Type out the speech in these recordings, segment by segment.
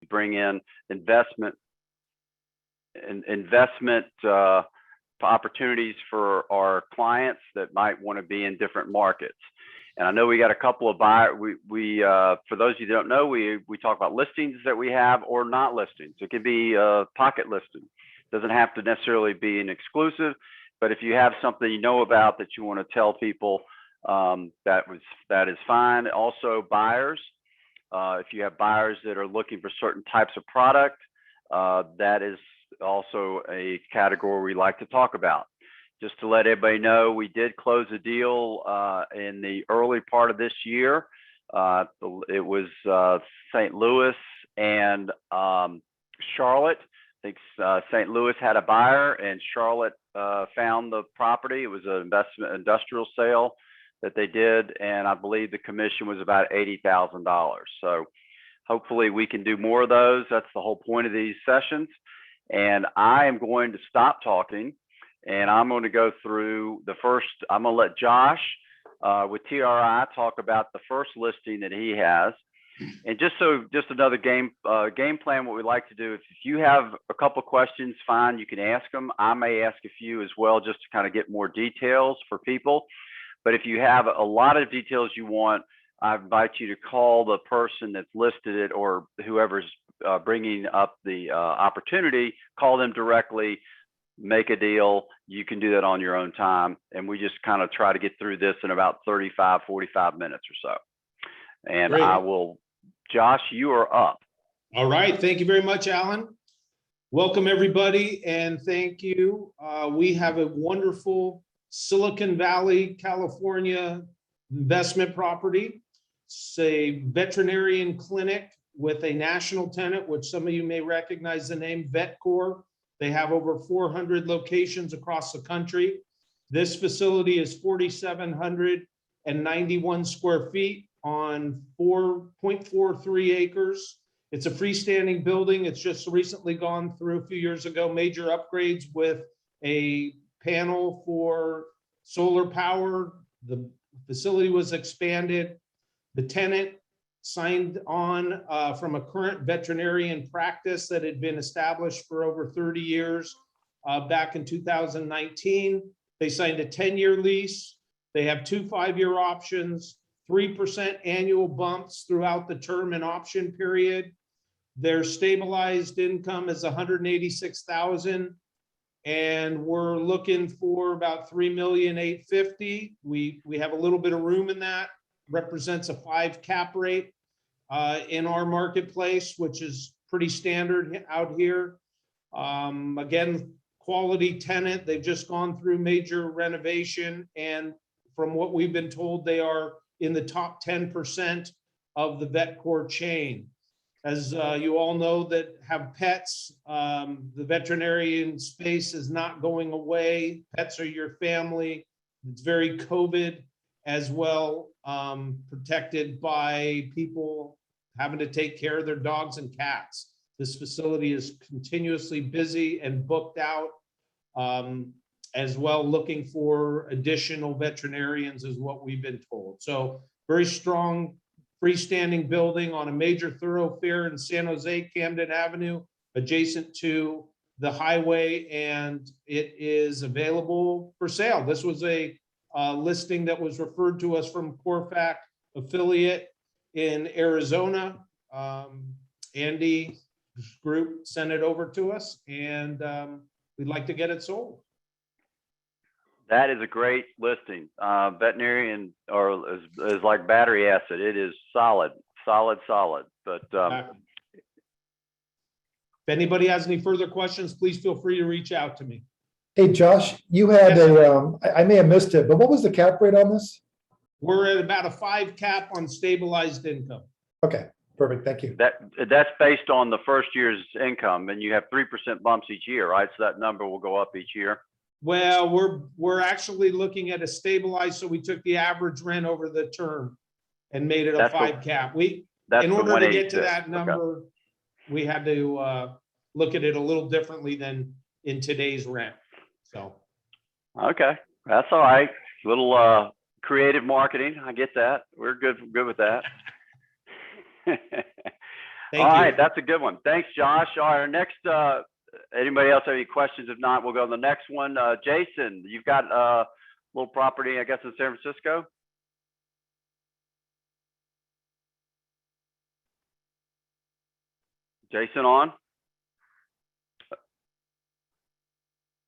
bring in investment opportunities for our clients that might want to be in different markets. And I know we got a couple of buyers. For those of you who don't know, we talk about listings that we have or not listings. It could be a pocket listing. It doesn't have to necessarily be an exclusive, but if you have something you know about that you want to tell people, that is fine. Also, buyers. If you have buyers that are looking for certain types of product, that is also a category we like to talk about. Just to let everybody know, we did close a deal in the early part of this year. It was St. Louis and Charlotte. I think St. Louis had a buyer and Charlotte found the property. It was an industrial sale that they did, and I believe the commission was about $80,000. So hopefully we can do more of those. That's the whole point of these sessions. And I am going to stop talking, and I'm going to go through the first. I'm going to let Josh with TRI talk about the first listing that he has. And just another game plan. What we like to do, if you have a couple of questions, fine, you can ask them. I may ask a few as well, just to kind of get more details for people. But if you have a lot of details you want, I invite you to call the person that's listed it or whoever's bringing up the opportunity, call them directly, make a deal. You can do that on your own time. And we just kind of try to get through this in about 35, 45 minutes or so. And great. Josh, you are up. All right. Thank you very much, Alan. Welcome, everybody. And thank you. We have a wonderful Silicon Valley, California investment property. It's a veterinarian clinic with a national tenant, which some of you may recognize the name, VetCor. They have over 400 locations across the country. This facility is 4,791 square feet on 4.43 acres. It's a freestanding building. It's just recently gone through a few years ago, major upgrades with a panel for solar power. The facility was expanded. The tenant signed on from a current veterinarian practice that had been established for over 30 years back in 2019. They signed a 10-year lease. They have 2 5-year options, 3% annual bumps throughout the term and option period. Their stabilized income is $186,000, and we're looking for about $3,850,000. We have a little bit of room in that. Represents a 5 cap rate in our marketplace, which is pretty standard out here. Again, quality tenant. They've just gone through major renovation, and from what we've been told, they are in the top 10% of the VetCor chain. As you all know that have pets, the veterinarian space is not going away. Pets are your family. It's very COVID as well, protected by people having to take care of their dogs and cats. This facility is continuously busy and booked out, as well, looking for additional veterinarians is what we've been told. So very strong freestanding building on a major thoroughfare in San Jose, Camden Avenue, adjacent to the highway, and it is available for sale. This was a listing that was referred to us from CORFAC affiliate in Arizona. Andy group sent it over to us, and we'd like to get it sold. That is a great listing. Veterinarian is like battery acid. It is solid. But if anybody has any further questions, please feel free to reach out to me. Hey, Josh, you had I may have missed it, but what was the cap rate on this? We're at about a 5 cap on stabilized income. Okay, perfect. Thank you. That's based on the first year's income, and you have 3% bumps each year, right? So that number will go up each year. Well, we're actually looking at a stabilized, so we took the average rent over the term and made it a 5 cap. In order to get to that number, we had to look at it a little differently than in today's rent. So, okay, that's all right. A little creative marketing. I get that. We're good with that. Thank All you. right, that's a good one. Thanks, Josh. All right, our next, anybody else have any questions? If not, we'll go to the next one. Jason, you've got a little property, I guess, in San Francisco? Jason on?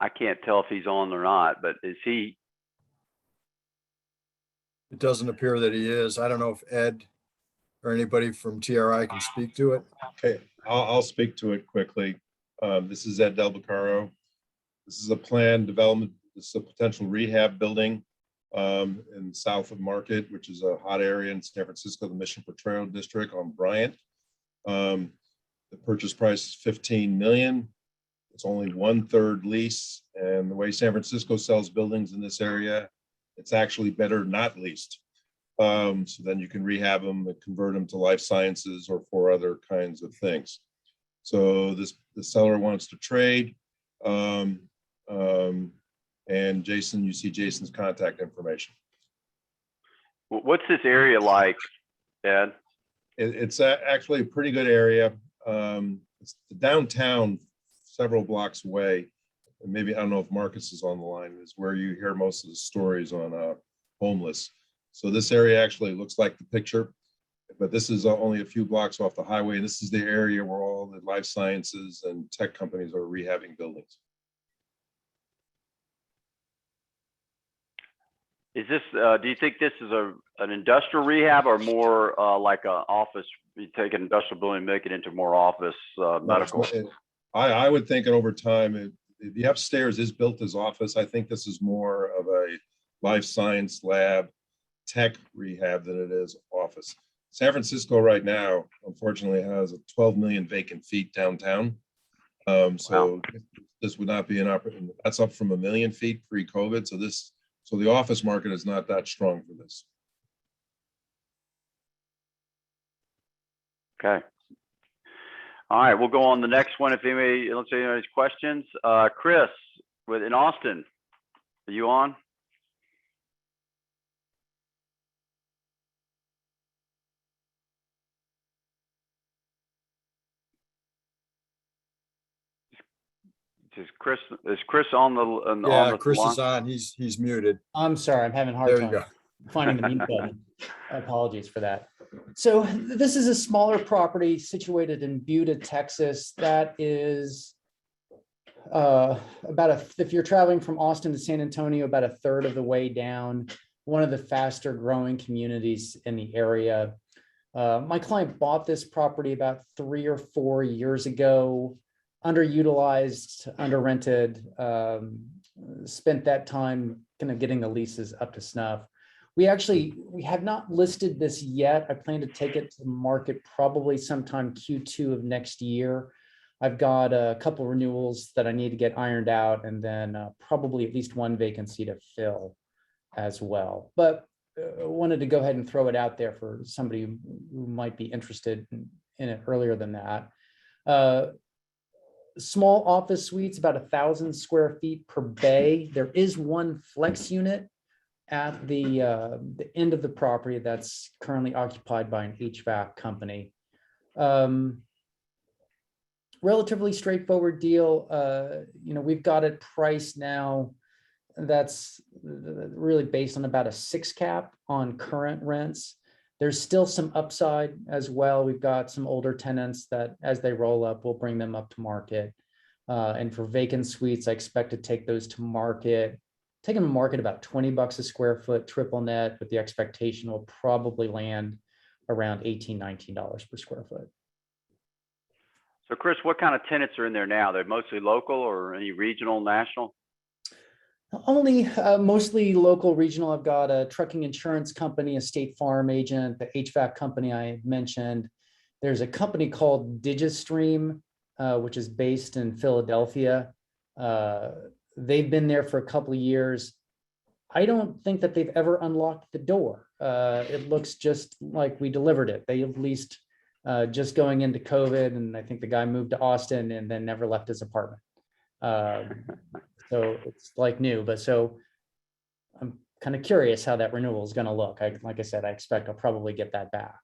I can't tell if he's on or not, but is he? It doesn't appear that he is. I don't know if Ed or anybody from TRI can speak to it. Okay, I'll speak to it quickly. This is Ed Del Beccaro. This is a planned development. This is a potential rehab building in south of Market, which is a hot area in San Francisco, the Mission Potrero District on Bryant. The purchase price is $15 million. It's only 1/3 lease, and the way San Francisco sells buildings in this area, it's actually better not leased. So then you can rehab them and convert them to life sciences or for other kinds of things. So the seller wants to trade. And Jason, you see Jason's contact information. What's this area like, Ed? It's actually a pretty good area. It's the downtown, several blocks away. And maybe, I don't know if Marcus is on the line, is where you hear most of the stories on homeless. So this area actually looks like the picture, but this is only a few blocks off the highway. And this is the area where all the life sciences and tech companies are rehabbing buildings. Is this, do you think this is an industrial rehab or more like an office? You take an industrial building, make it into more office medical? I would think over time, the upstairs is built as office. I think this is more of a life science lab tech rehab than it is office. San Francisco right now, unfortunately, has 12 million vacant feet downtown. So this would not be an opportunity. That's up from 1 million feet pre-COVID. So the office market is not that strong for this. Okay. All right, we'll go on the next one. If anybody, let's say anybody's questions. Chris, in Austin, are you on? Is Chris on the Yeah, the Chris line? is on. He's muted. I'm sorry, I'm having a hard There you time go. finding the mute button. Apologies for that. So this is a smaller property situated in Buda, Texas. That is if you're traveling from Austin to San Antonio, about 1/3 of the way down, one of the faster growing communities in the area. My client bought this property about 3 or 4 years ago, underutilized, under-rented, spent that time kind of getting the leases up to snuff. We have not listed this yet. I plan to take it to market probably sometime Q2 of next year. I've got a couple renewals that I need to get ironed out, and then probably at least one vacancy to fill as well. But wanted to go ahead and throw it out there for somebody who might be interested in it earlier than that. Small office suites, about 1,000 square feet per bay. There is one flex unit at the end of the property that's currently occupied by an HVAC company. Relatively straightforward deal. We've got it priced now. That's really based on about a 6 cap on current rents. There's still some upside as well. We've got some older tenants that as they roll up, we'll bring them up to market. And for vacant suites, I expect to take those to market. Taking them to market about $20 a square foot, triple net, with the expectation will probably land around $18, $19 per square foot. So Chris, what kind of tenants are in there now? They're mostly local or any regional, national? Only mostly local, regional. I've got a trucking insurance company, a State Farm agent, the HVAC company I mentioned. There's a company called Digistream, which is based in Philadelphia. They've been there for a couple of years. I don't think that they've ever unlocked the door. It looks just like we delivered it. They at least just going into COVID, and I think the guy moved to Austin and then never left his apartment. So it's like new, but so I'm kind of curious how that renewal is going to look. Like I said, I expect I'll probably get that back.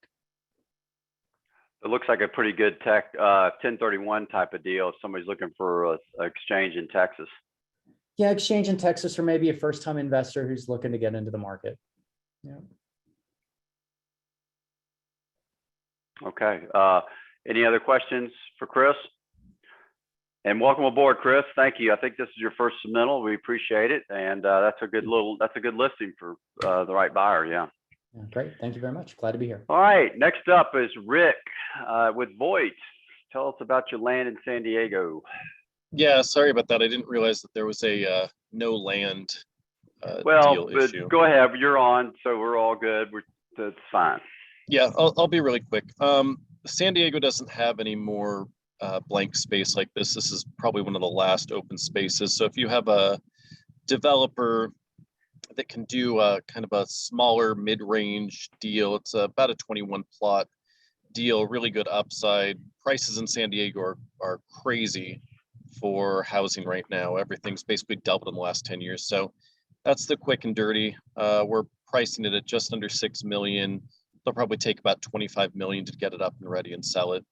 it looks like a pretty good tech 1031 type of deal if somebody's looking for a exchange in Texas. Yeah, exchange in Texas, or maybe a first-time investor who's looking to get into the market. Yeah. Okay. Any other questions for Chris? And welcome aboard, Chris. Thank you. I think this is your first submittal. We appreciate it, and that's a good listing for the right buyer. Yeah. Yeah, great. Thank you very much. Glad to be here. All right. Next up is Rick with Voight. Tell us about your land in San Diego. Yeah, sorry about that. I didn't realize that there was a no land Well, deal issue. go ahead. You're on, so we're all good. That's fine. Yeah, I'll be really quick. San Diego doesn't have any more blank space like this. This is probably one of the last open spaces. So if you have a developer that can do a kind of a smaller mid-range deal, it's about a 21 plot deal, really good upside. Prices in San Diego are crazy for housing right now. Everything's basically doubled in the last 10 years. So that's the quick and dirty. We're pricing it at just under 6 million. They'll probably take about 25 million to get it up and ready and sell it.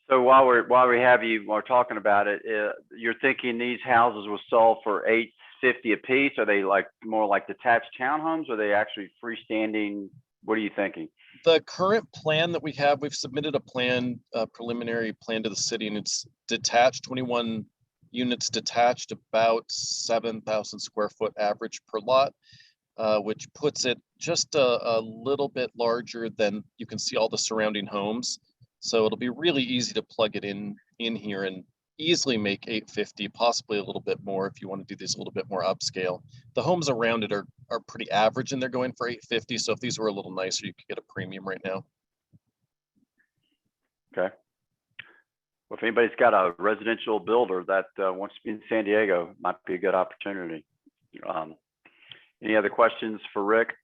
So while we're talking about it, you're thinking these houses will sell for $850 a piece? Are they like more like detached townhomes? Or are they actually freestanding? What are you thinking? The current plan that we have, we've submitted a preliminary plan to the city, and it's detached, 21 units detached, about 7,000 square foot average per lot, which puts it just a little bit larger than you can see all the surrounding homes. So it'll be really easy to plug it in here and easily make 850, possibly a little bit more if you want to do these a little bit more upscale. The homes around it are pretty average, and they're going for 850. So if these were a little nicer, you could get a premium right now. Okay. Well, if anybody's got a residential builder that wants to be in San Diego, it might be a good opportunity. Any other questions for Rick?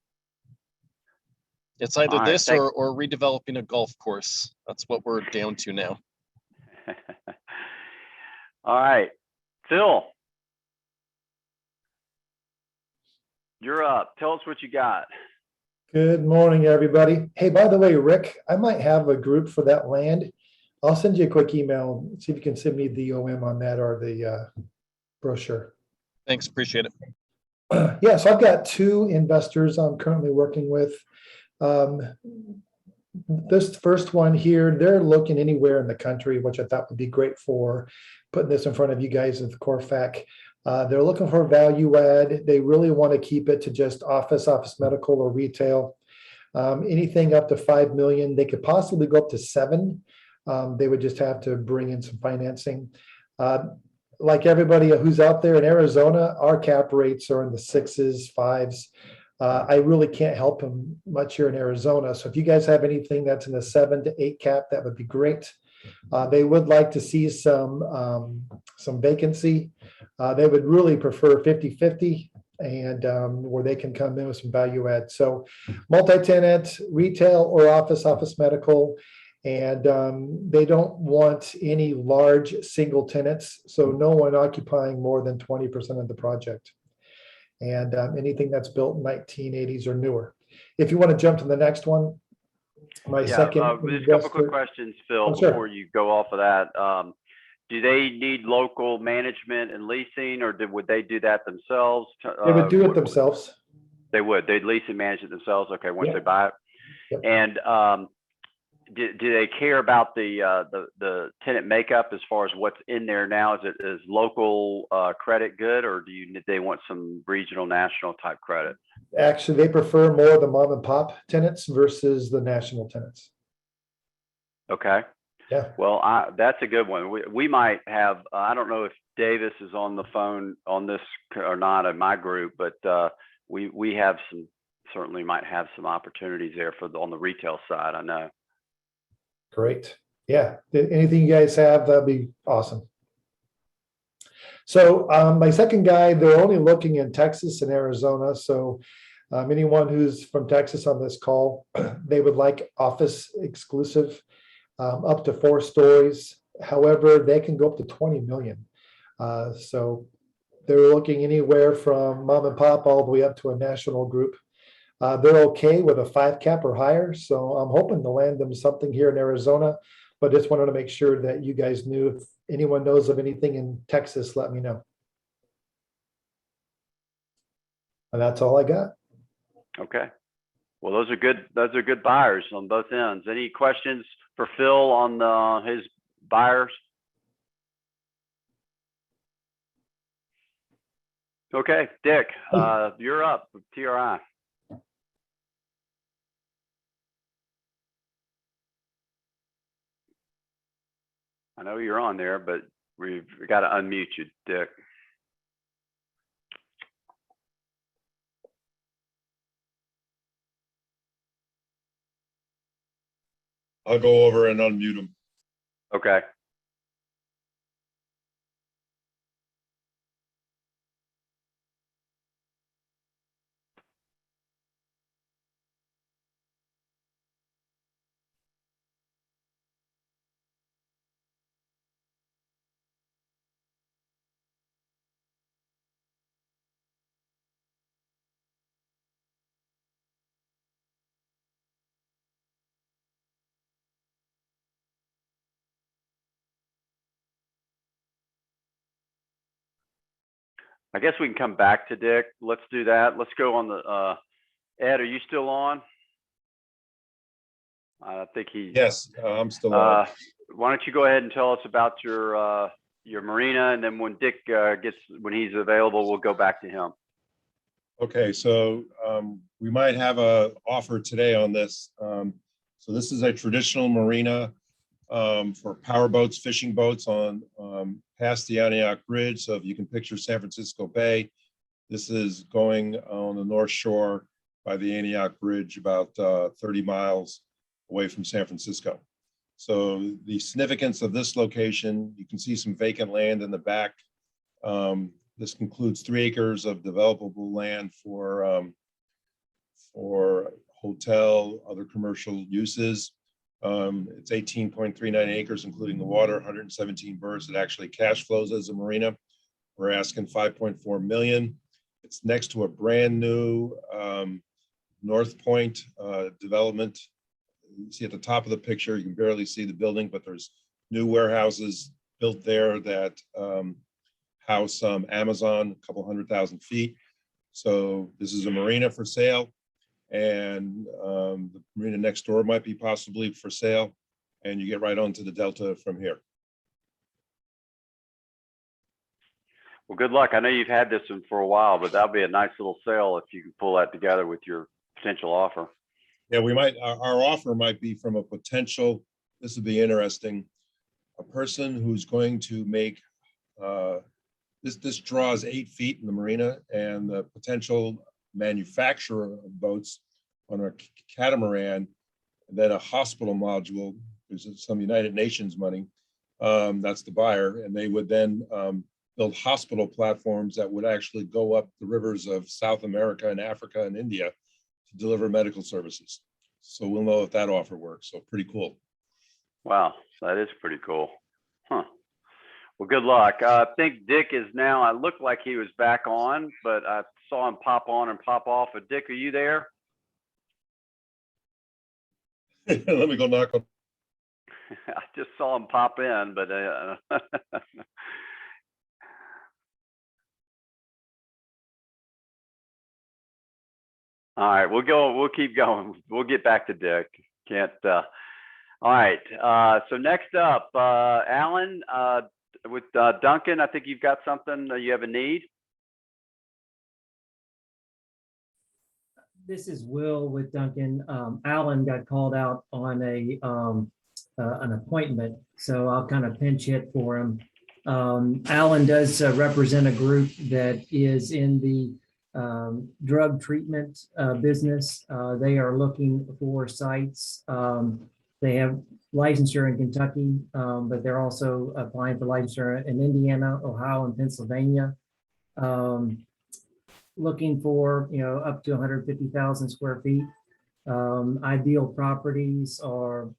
It's either right, this or redeveloping a golf course. That's what we're down to now. All right, Phil, you're up. Tell us what you got. Good morning, everybody. Hey, by the way, Rick, I might have a group for that land. I'll send you a quick email, see if you can send me the OM on that or the brochure. Thanks, appreciate it. Yeah, so I've got two investors I'm currently working with. This first one here, they're looking anywhere in the country, which I thought would be great for putting this in front of you guys at the CORFAC. They're looking for value add. They really want to keep it to just office medical, or retail. Anything up to 5 million. They could possibly go up to 7. They would just have to bring in some financing. Like everybody who's out there in Arizona, our cap rates are in the 6s, 5s. I really can't help them much here in Arizona. So if you guys have anything that's in the 7 to 8 cap, that would be great. They would like to see some vacancy. They would really prefer 50-50 and where they can come in with some value add. So multi-tenant, retail or office medical. And they don't want any large single tenants. So no one occupying more than 20% of the project. And anything that's built in 1980s or newer. If you want to jump to the next one, second. Just a couple quick questions, Phil, sure. Before you go off of that. Do they need local management and leasing, or would they do that themselves? They would do it themselves. They would. They'd lease and manage it themselves. Okay, once they buy it. Yep. And do they care about the tenant makeup as far as what's in there now? Is local credit good, or do they want some regional, national type credit? Actually, they prefer more the mom and pop tenants versus the national tenants. Okay. Yeah. Well, that's a good one. We might have. I don't know if Davis is on the phone on this or not in my group, but we have some. Certainly, might have some opportunities there on the retail side. I know. Great. Yeah. Anything you guys have, that'd be awesome. So my second guy, they're only looking in Texas and Arizona. So anyone who's from Texas on this call, they would like office exclusive up to 4 stories. However, they can go up to 20 million. So they're looking anywhere from mom and pop all the way up to a national group. They're okay with a 5 cap or higher, so I'm hoping to land them something here in Arizona, but just wanted to make sure that you guys knew. If anyone knows of anything in Texas, let me know. And that's all I got. Okay. Well, those are good. Those are good buyers on both ends. Any questions for Phil on his buyers? Okay, Dick, you're up with TRI. I know you're on there, but we've got to unmute you, Dick. I'll go over and unmute him. Okay. I guess we can come back to Dick. Let's do that. Let's go on the, Ed, are you still on? I think he. Yes, I'm still on. Why don't you go ahead and tell us about your marina, and then when Dick when he's available, we'll go back to him. Okay, so we might have a offer today on this. So this is a traditional marina for power boats, fishing boats on past the Antioch Bridge. So if you can picture San Francisco Bay, this is going on the North Shore by the Antioch Bridge, about 30 miles away from San Francisco. So the significance of this location, you can see some vacant land in the back. This includes 3 acres of developable land for hotel, other commercial uses. It's 18.39 acres, including the water, 117 berths. It actually cash flows as a marina. We're asking 5.4 million. It's next to a brand new North Point development. You see at the top of the picture, you can barely see the building, but there's new warehouses built there that house Amazon, a couple 100,000 feet. So this is a marina for sale, and the marina next door might be possibly for sale, and you get right onto the Delta from here. Well, good luck. I know you've had this one for a while, but that'll be a nice little sale if you can pull that together with your potential offer. Yeah, we might, our offer might be from a potential, this would be interesting, a person who's going to make, this draws 8 feet in the marina, and the potential manufacturer of boats on a catamaran, and then a hospital module, there's some United Nations money, that's the buyer, and they would then build hospital platforms that would actually go up the rivers of South America and Africa and India to deliver medical services. So we'll know if that offer works. So pretty cool. Wow, that is pretty cool. Huh. Well, good luck. I think Dick is now, I looked like he was back on, but I saw him pop on and pop off. But Dick, are you there? Let me go knock on. I just saw him pop in, but all right, we'll keep going. We'll get back to Dick. Can't, all right. So next up, Alan, with Duncan, I think you've got something, you have a need. This is Will with Duncan. Alan got called out on an appointment, so I'll kind of pinch hit for him. Alan does represent a group that is in the drug treatment business. They are looking for sites. They have licensure in Kentucky, but they're also applying for licensure in Indiana, Ohio, and Pennsylvania. Looking for, up to 150,000 square feet. Ideal properties are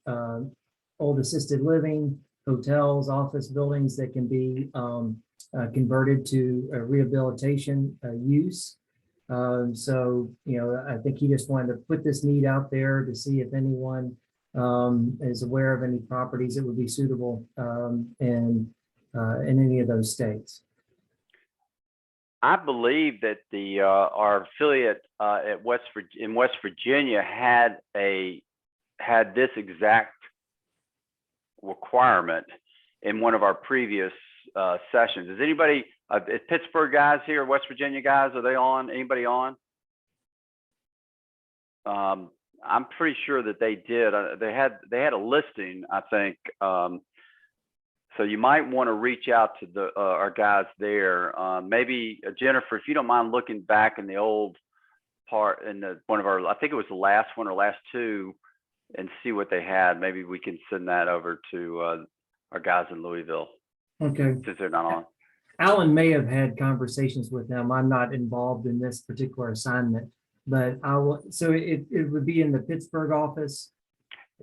old assisted living, hotels, office buildings that can be converted to a rehabilitation use. So, I think he just wanted to put this need out there to see if anyone is aware of any properties that would be suitable in any of those states. I believe that our affiliate in West Virginia had this exact requirement in one of our previous sessions. Is anybody, is Pittsburgh guys here, West Virginia guys, are they on? Anybody on? I'm pretty sure that they did. They had a listing, I think. So you might want to reach out to our guys there. Maybe Jennifer, if you don't mind looking back in the old part in one of our, I think it was the last one or last two, and see what they had. Maybe we can send that over to our guys in Louisville. Okay. Since they're not on. Alan may have had conversations with them. I'm not involved in this particular assignment, but I will. So it would be in the Pittsburgh office.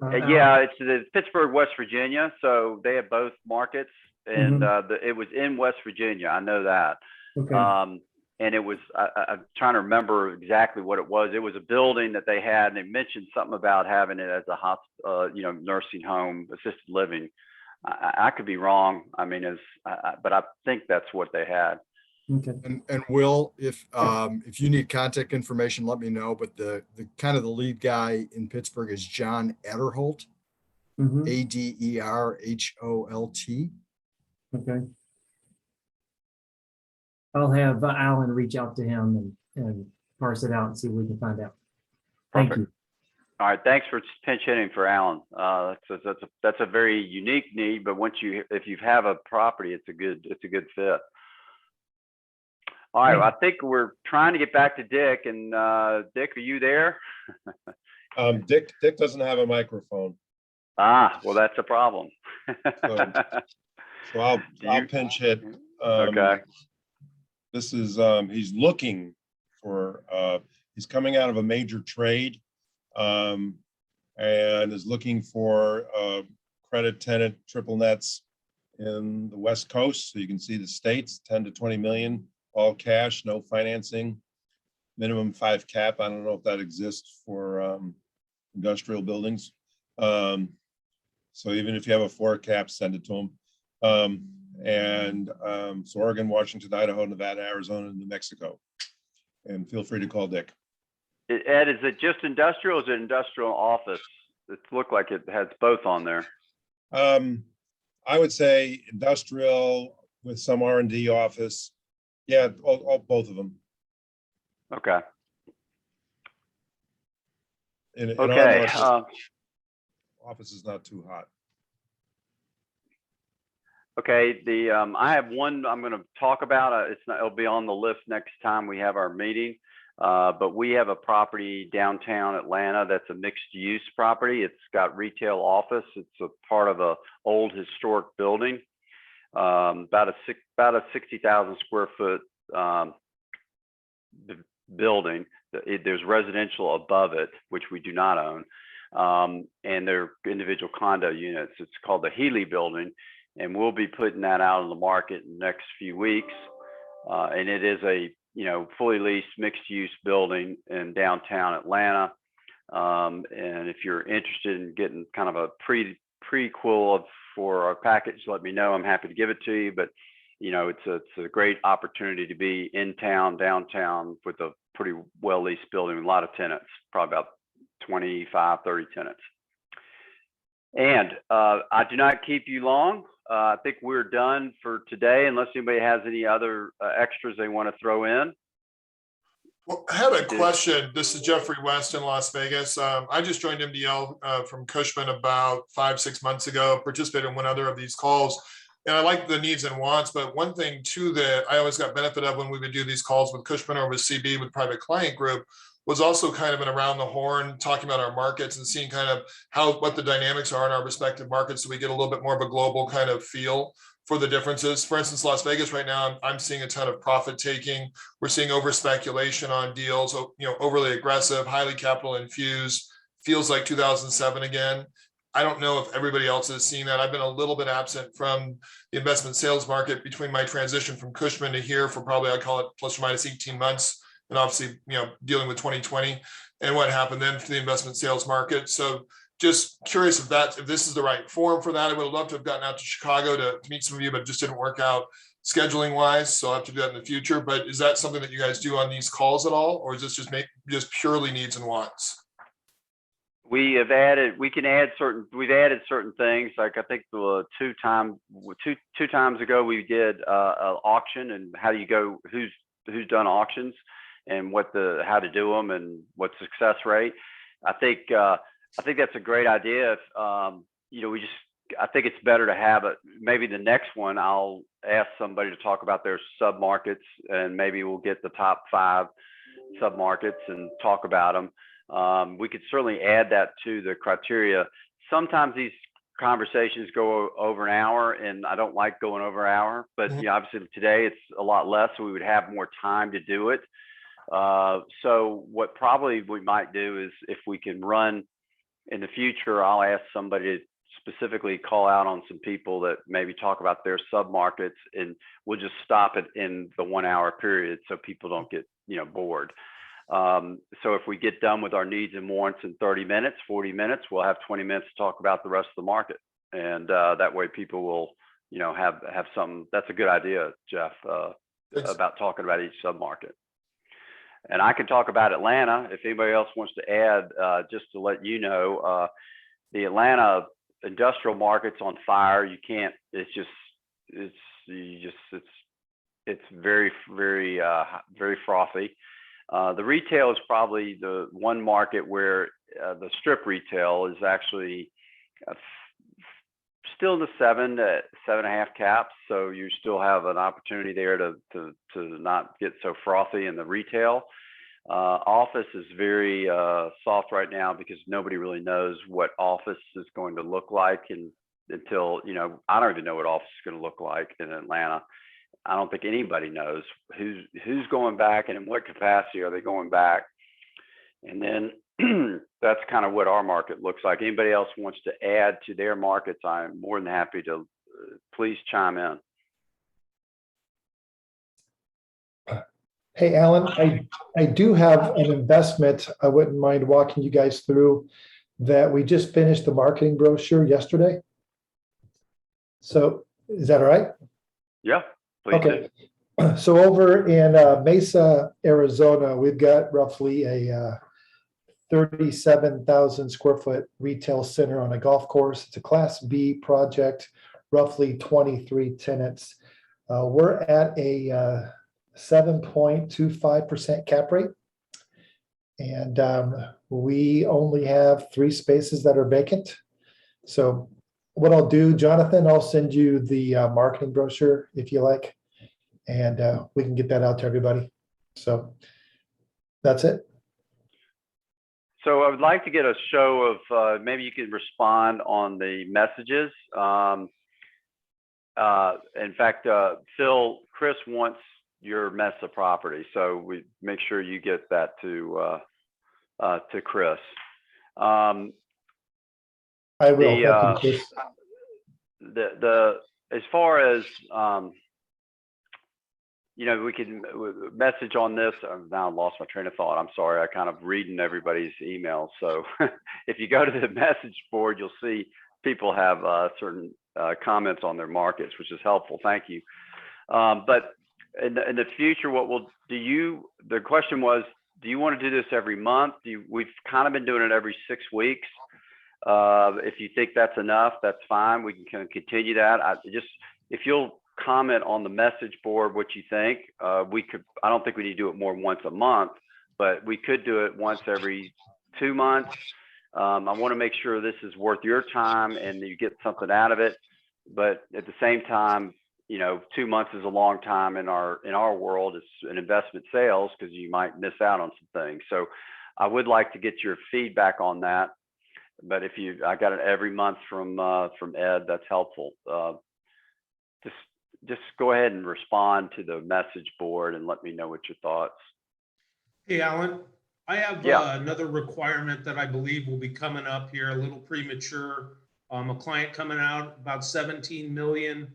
Yeah, it's the Pittsburgh, West Virginia. So they have both markets, and it was in West Virginia. I know that. Okay. And it was, I'm trying to remember exactly what it was. It was a building that they had, and they mentioned something about having it as a hospital, nursing home, assisted living. I could be wrong. I mean, but I think that's what they had. Okay. And Will, if you need contact information, let me know. But the kind of the lead guy in Pittsburgh is John Ederholt, Aderholt. Okay. I'll have Alan reach out to him and parse it out and see what we can find out. Thank Perfect. you. All right, thanks for pinch hitting for Alan. That's a very unique need, but if you have a property, it's a good fit. All right, well, I think we're trying to get back to Dick, and Dick, are you there? Dick doesn't have a microphone. Ah, well, that's a problem. So I'll pinch hit. Okay. This is he's looking for he's coming out of a major trade and is looking for credit tenant triple nets in the West Coast. So you can see the states, 10 to 20 million, all cash, no financing, minimum 5 cap. I don't know if that exists for industrial buildings. So even if you have a 4 cap, send it to them. So Oregon, Washington, Idaho, Nevada, Arizona, and New Mexico. And feel free to call Dick. Ed, is it just industrial? Or is it industrial office? It looked like it has both on there. I would say industrial with some R&D office. Yeah, both of them. Okay. In Okay. office is not too hot. Okay, I have one I'm going to talk about. It'll be on the list next time we have our meeting. But we have a property downtown Atlanta that's a mixed use property. It's got retail office. It's a part of a old historic building, about a 60,000 square foot building. There's residential above it, which we do not own, and they're individual condo units. It's called the Healy Building. And we'll be putting that out on the market in the next few weeks. And it is a fully leased mixed use building in downtown Atlanta. And if you're interested in getting kind of a prequel for our package, let me know. I'm happy to give it to you. But it's a great opportunity to be in town, downtown, with a pretty well leased building with a lot of tenants, probably about 25, 30 tenants. And I do not keep you long. I think we're done for today, unless anybody has any other extras they want to throw in. Well, I have a question. This is Jeffrey West in Las Vegas. I just joined MDL from Cushman about 5-6 months ago, participated in one other of these calls. And I like the needs and wants, but one thing too that I always got benefit of when we would do these calls with Cushman or with CB, with Private Client Group, was also kind of an around the horn, talking about our markets and seeing kind of what the dynamics are in our respective markets, so we get a little bit more of a global kind of feel for the differences. For instance, Las Vegas right now, I'm seeing a ton of profit taking. We're seeing over speculation on deals, overly aggressive, highly capital infused, feels like 2007 again. I don't know if everybody else has seen that. I've been a little bit absent from the investment sales market between my transition from Cushman to here for probably, I call it plus or minus 18 months. and obviously, dealing with 2020 and what happened then for the investment sales market. So just curious if this is the right forum for that. I would love to have gotten out to Chicago to meet some of you, but it just didn't work out scheduling wise. So I'll have to do that in the future. But is that something that you guys do on these calls at all? Or is this just purely needs and wants? We've added certain things. Like I think two times ago we did an auction, and how do you go, who's done auctions and how to do them and what success rate. I think that's a great idea. If, I think it's better to have it. Maybe the next one, I'll ask somebody to talk about their sub-markets, and maybe we'll get the top 5 sub-markets and talk about them. We could certainly add that to the criteria. Sometimes these conversations go over an hour, and I don't like going over an hour, but obviously today it's a lot less, so we would have more time to do it. So what probably we might do is, if we can run in the future, I'll ask somebody to specifically call out on some people that maybe talk about their sub-markets, and we'll just stop it in the 1 hour period so people don't get bored. So if we get done with our needs and wants in 30 minutes, 40 minutes, we'll have 20 minutes to talk about the rest of the market. And that way people will, have some. That's a good idea, Jeff, about talking about each sub-market. And I can talk about Atlanta if anybody else wants to add. Just to let you know, the Atlanta industrial market's on fire. You can't. It's very, very, very frothy. The retail is probably the one market where the strip retail is actually still the 7 to 7.5 caps. So you still have an opportunity there to not get so frothy in the retail. Office is very soft right now because nobody really knows what office is going to look like, until I don't even know what office is going to look like in Atlanta. I don't think anybody knows who's going back and in what capacity are they going back. And then that's kind of what our market looks like. Anybody else wants to add to their markets, I'm more than happy to. Please chime in. Hey, Alan, I do have an investment I wouldn't mind walking you guys through, that we just finished the marketing brochure yesterday. So is that all right? Yeah. Please. Okay. So over in Mesa, Arizona, we've got roughly a 37,000 square foot retail center on a golf course. It's a Class B project, roughly 23 tenants. We're at a 7.25% cap rate. And we only have 3 spaces that are vacant. So what I'll do, Jonathan, I'll send you the marketing brochure if you like, and we can get that out to everybody. So that's it. So I would like to get a show of, maybe you can respond on the messages. In fact, Chris wants your Mesa property, so we make sure you get that to Chris. I will. As far as we can message on this. Now I lost my train of thought. I'm sorry. I kind of reading everybody's emails. So if you go to the message board, you'll see people have certain comments on their markets, which is helpful. Thank you. But in the future, the question was, do you want to do this every month? We've kind of been doing it every 6 weeks. If you think that's enough, that's fine. We can kind of continue that. If you'll comment on the message board what you think, I don't think we need to do it more than once a month, but we could do it once every 2 months. I want to make sure this is worth your time and you get something out of it. But at the same time, 2 months is a long time in our world. It's an investment sales because you might miss out on some things. So I would like to get your feedback on that. But I got it every month from Ed, that's helpful. Just go ahead and respond to the message board and let me know what your thoughts. Hey, Alan, I have another requirement that I believe will be coming up here, a little premature. A client coming out about 17 million.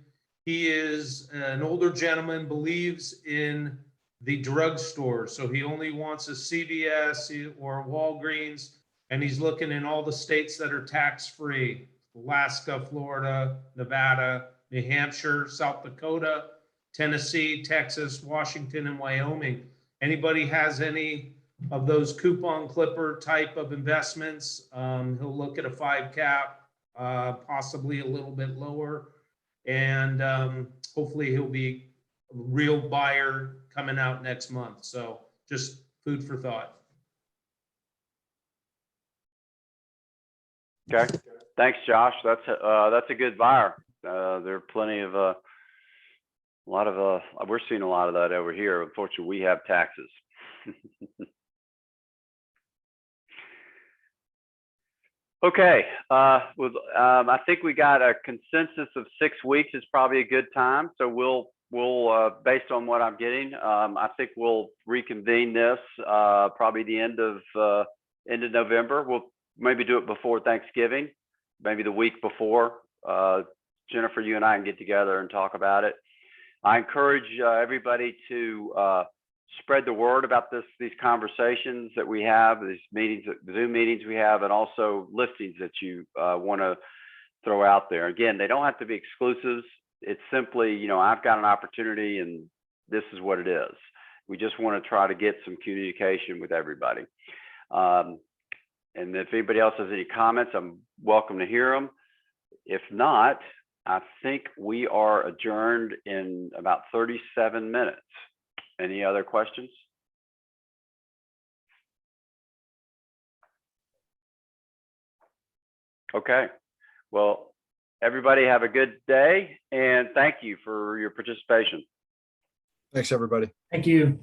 He is an older gentleman, believes in the drugstore. So he only wants a CVS or Walgreens, and he's looking in all the states that are tax-free: Alaska, Florida, Nevada, New Hampshire, South Dakota, Tennessee, Texas, Washington, and Wyoming. Anybody has any of those coupon clipper type of investments, he'll look at a 5 cap, possibly a little bit lower. And hopefully he'll be a real buyer coming out next month. So just food for thought. Okay, thanks, Josh. That's a good buyer. There are plenty of we're seeing a lot of that over here. Unfortunately, we have taxes. Okay, I think we got a consensus of 6 weeks is probably a good time. So we'll based on what I'm getting, I think we'll reconvene this probably the end of November. We'll maybe do it before Thanksgiving, maybe the week before. Jennifer, you and I can get together and talk about it. I encourage everybody to spread the word about these conversations that we have, these meetings, Zoom meetings we have, and also listings that you want to throw out there. Again, they don't have to be exclusives. It's simply, you know, I've got an opportunity and this is what it is. We just want to try to get some communication with everybody. And if anybody else has any comments, I'm welcome to hear them. If not, I think we are adjourned in about 37 minutes. Any other questions? Okay. Well, everybody have a good day and thank you for your participation. Thanks, everybody. Thank you.